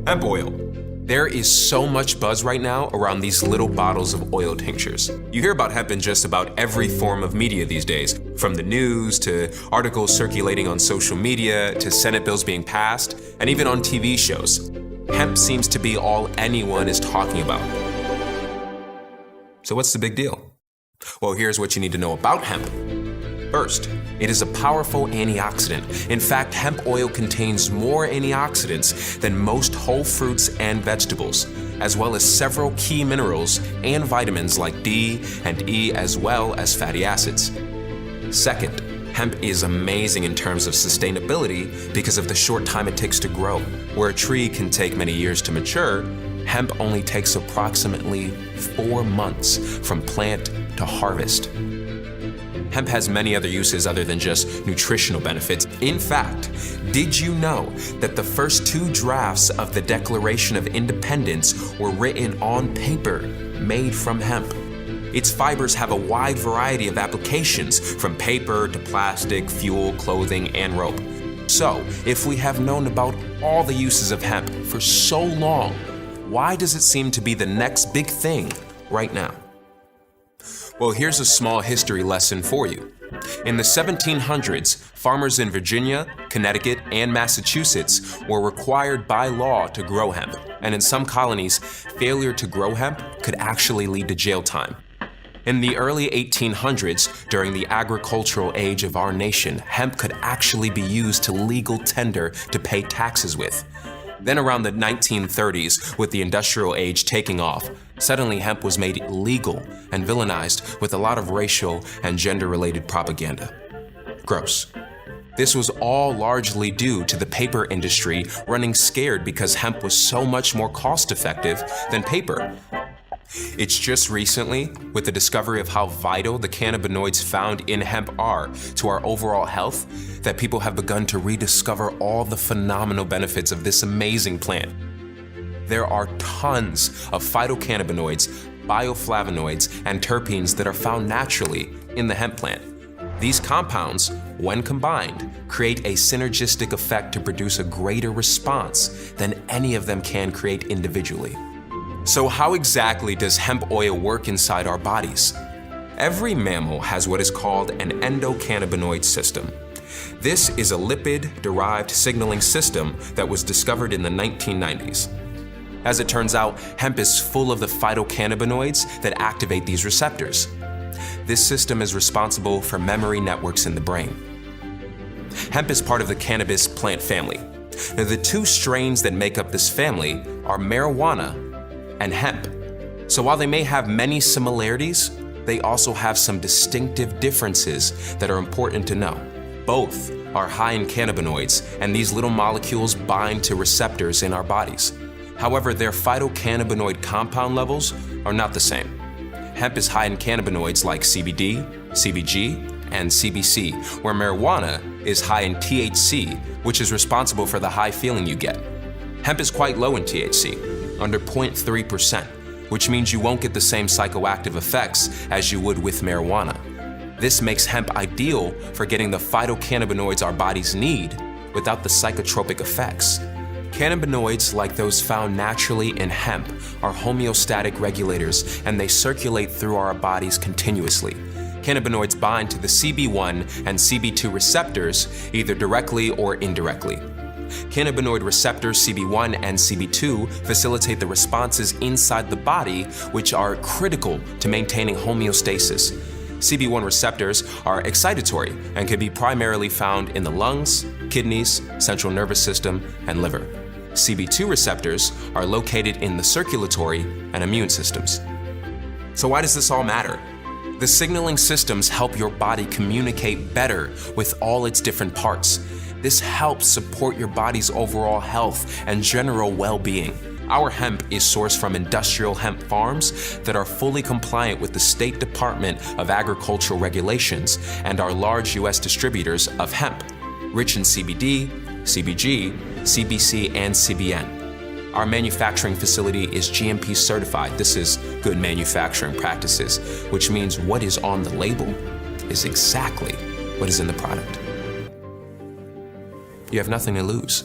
Hemp oil. There is so much buzz right now around these little bottles of oil tinctures. You hear about hemp in just about every form of media these days, from the news to articles circulating on social media to Senate bills being passed, and even on TV shows. Hemp seems to be all anyone is talking about. So what's the big deal? Well, here's what you need to know about hemp. First, it is a powerful antioxidant. In fact, hemp oil contains more antioxidants than most whole fruits and vegetables, as well as several key minerals and vitamins like D and E, as well as fatty acids. Second, hemp is amazing in terms of sustainability because of the short time it takes to grow. Where a tree can take many years to mature, hemp only takes approximately 4 months from plant to harvest. Hemp has many other uses other than just nutritional benefits. In fact, did you know that the first 2 drafts of the Declaration of Independence were written on paper made from hemp? Its fibers have a wide variety of applications, from paper to plastic, fuel, clothing, and rope. So, if we have known about all the uses of hemp for so long, why does it seem to be the next big thing right now? Well, here's a small history lesson for you. In the 1700s, farmers in Virginia, Connecticut, and Massachusetts were required by law to grow hemp, and in some colonies, failure to grow hemp could actually lead to jail time. In the early 1800s, during the agricultural age of our nation, hemp could actually be used to legal tender to pay taxes with. Then around the 1930s, with the industrial age taking off, suddenly hemp was made illegal and villainized with a lot of racial and gender-related propaganda. Gross. This was all largely due to the paper industry running scared because hemp was so much more cost-effective than paper. It's just recently, with the discovery of how vital the cannabinoids found in hemp are to our overall health, that people have begun to rediscover all the phenomenal benefits of this amazing plant. There are tons of phytocannabinoids, bioflavonoids, and terpenes that are found naturally in the hemp plant. These compounds, when combined, create a synergistic effect to produce a greater response than any of them can create individually. So how exactly does hemp oil work inside our bodies? Every mammal has what is called an endocannabinoid system. This is a lipid-derived signaling system that was discovered in the 1990s. As it turns out, hemp is full of the phytocannabinoids that activate these receptors. This system is responsible for memory networks in the brain. Hemp is part of the cannabis plant family. Now, the 2 strains that make up this family are marijuana and hemp. So while they may have many similarities, they also have some distinctive differences that are important to know. Both are high in cannabinoids, and these little molecules bind to receptors in our bodies. However, their phytocannabinoid compound levels are not the same. Hemp is high in cannabinoids like CBD, CBG, and CBC, where marijuana is high in THC, which is responsible for the high feeling you get. Hemp is quite low in THC, under 0.3%, which means you won't get the same psychoactive effects as you would with marijuana. This makes hemp ideal for getting the phytocannabinoids our bodies need without the psychotropic effects. Cannabinoids, like those found naturally in hemp, are homeostatic regulators, and they circulate through our bodies continuously. Cannabinoids bind to the CB1 and CB2 receptors, either directly or indirectly. Cannabinoid receptors CB1 and CB2 facilitate the responses inside the body, which are critical to maintaining homeostasis. CB1 receptors are excitatory and can be primarily found in the lungs, kidneys, central nervous system, and liver. CB2 receptors are located in the circulatory and immune systems. So why does this all matter? The signaling systems help your body communicate better with all its different parts. This helps support your body's overall health and general well-being. Our hemp is sourced from industrial hemp farms that are fully compliant with the State Department of Agricultural regulations and are large U.S. distributors of hemp, rich in CBD, CBG, CBC, and CBN. Our manufacturing facility is GMP certified. This is good manufacturing practices, which means what is on the label is exactly what is in the product. You have nothing to lose.